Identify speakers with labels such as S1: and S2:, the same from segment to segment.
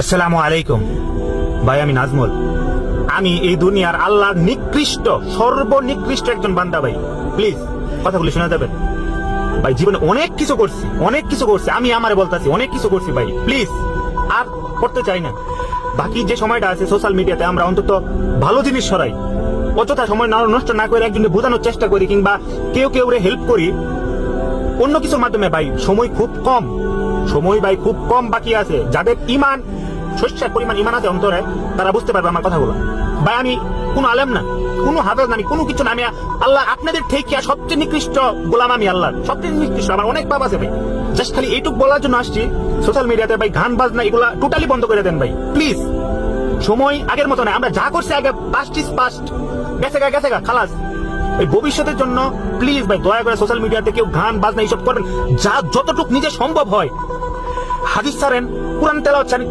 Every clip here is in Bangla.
S1: আসসালামু আলাইকুম ভাই, আমি নাজমুল। আমি এই দুনিয়ার আল্লাহর নিকৃষ্ট সর্বনিকৃষ্ট একজন বান্দা ভাই। প্লিজ কথাগুলি শোনা যাবেন ভাই। জীবনে অনেক কিছু করছি আমি আমারে বলতাছি, অনেক কিছু করছি ভাই। প্লিজ আর করতে চাই না। বাকি যে সময়টা আছে সোশ্যাল মিডিয়াতে আমরা অন্তত ভালো জিনিস সরাই, অযথা সময় নষ্ট না করে একজনকে বোঝানোর চেষ্টা করি কিংবা কেউ হেল্প করি অন্য কিছুর মাধ্যমে। ভাই সময় খুব কম বাকি আছে। যাদের ইমান, শস্যের পরিমাণ ইমান আছে অন্তরে, তারা বুঝতে পারবে আমার কথাগুলো। ভাই আমি কোনো আলেম না, কোনো হাফেজ না, আমি কোনো কিছু না। আমি আল্লাহ আপনাদের থেকে সবচেয়ে নিকৃষ্ট গোলাম। আমি আল্লাহ সবচেয়ে নিকৃষ্ট। আমার অনেক পাপ আছে ভাই। জাস্ট খালি এইটুক বলার জন্য আসছি সোশ্যাল মিডিয়াতে ভাই গান বাজনা এগুলা টোটালি বন্ধ করে দেন ভাই প্লিজ। সময় আগের মতো না। আমরা যা করছি আগে পাস্ট ইজ পাস্ট, গেছে গা খালাস। এই ভবিষ্যতের জন্য প্লিজ ভাই দয়া করে সোশ্যাল মিডিয়াতে কেউ গান বাজনা এইসব করবেন। যা যতটুকু নিজে সম্ভব হয় হাদিস ছাড়েন, কোরআন তেলাওয়াত ছাড়েন,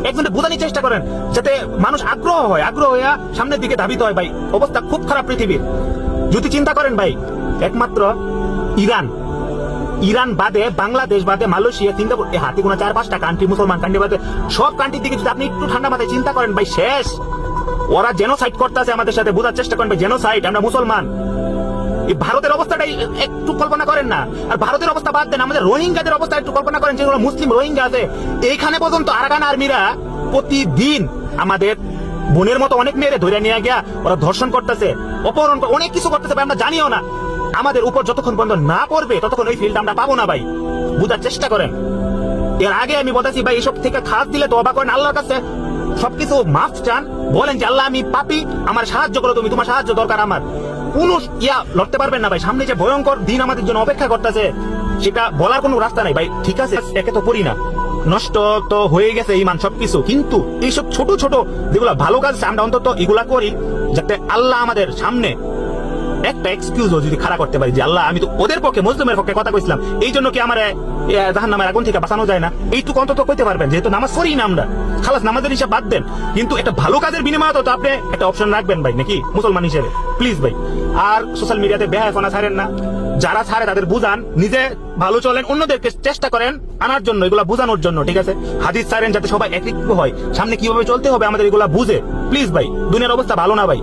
S1: একজনকে বোঝানোর চেষ্টা করেন যাতে মানুষ আগ্রহ হয়ে সামনের দিকে ধাবিত হয়। ভাই অবস্থা খুব খারাপ পৃথিবীর। যদি চিন্তা করেন ভাই, একমাত্র ইরান বাদে, বাংলাদেশ বাদে, মালয়েশিয়া, সিঙ্গাপুর, হাতে গোনা 4-5টা কান্ট্রি, মুসলমান কান্ট্রি বাদে সব কান্ট্রির দিকে যদি আপনি একটু ঠান্ডা মাথায় চিন্তা করেন ভাই, শেষ। ওরা জেনোসাইড করতেছে আমাদের সাথে, বোঝার চেষ্টা করেন ভাই জেনোসাইড। আমরা মুসলমান। এই ভারতের অবস্থাটাই একটু কল্পনা করেন না। আর ভারতের অবস্থা বাদ দেন, আমাদের রোহিঙ্গাদের অবস্থা একটু কল্পনা করেন। যেগুলো মুসলিম রোহিঙ্গা আছে এইখানে পর্যন্ত আরাকান আর্মিরা প্রতিদিন আমাদের বোনের মতো অনেক মেয়েরে ধরে নিয়ে গিয়া ওরা ধর্ষণ করতেছে, অপহরণ, অনেক কিছু করতেছে ভাই। আমরা জানিও না। আমাদের উপর যতক্ষণ পর্যন্ত না পড়বে ততক্ষণ ওই ফিল্ড আমরা পাবো না ভাই। বুঝার চেষ্টা করেন। এর আগে আমি বলতেছি ভাই, এসব থেকে খাস দিলে তওবা করেন, আল্লাহর কাছে সবকিছু মাফ চান, বলেন যে আল্লাহ আমি পাপী, আমার সাহায্য করো, তুমি, তোমার সাহায্য দরকার আমার। কোন লড়তে পারবেন না ভাই। সামনে যে ভয়ঙ্কর দিন আমাদের জন্য অপেক্ষা করতেছে সেটা বলার কোনো রাস্তা নাই ভাই। ঠিক আছে, একে তো করি না, নষ্ট তো হয়ে গেছে ইমান সবকিছু, কিন্তু এইসব ছোট যেগুলো ভালো কাজ আমরা অন্তত এগুলা করি যাতে আল্লাহ আমাদের সামনে একটা এক্সকিউজও যদি খাড়া করতে পারি যে আল্লাহ আমি তো ওদের পক্ষে, মুসলিমের পক্ষে কথা কইছিলাম, এই জন্য কি আমার জাহান্নামের আগুন থেকে বাঁচানো যায় না? এইটুকু অন্তত কইতে পারবেন। যেহেতু নামাজ পড়ি না আমরা, খালাস নামাজের হিসাব বাদ দেন, কিন্তু একটা ভালো কাজের বিনিময়ে তো আপনি একটা অপশন রাখবেন ভাই, নাকি মুসলমান হিসেবে? প্লিজ ভাই। আর সোশ্যাল মিডিয়াতে বেহায়াপনা ছাড়েন না। যারা ছাড়ে তাদের বুঝান, নিজে ভালো চলেন, অন্যদেরকে চেষ্টা করেন আনার জন্য, এগুলা বুঝানোর জন্য। ঠিক আছে, হাদিস ছাড়েন যাতে সবাই একত্রিত হয়, সামনে কিভাবে চলতে হবে আমাদের এগুলা বুঝে। প্লিজ ভাই, দুনিয়ার অবস্থা ভালো না ভাই।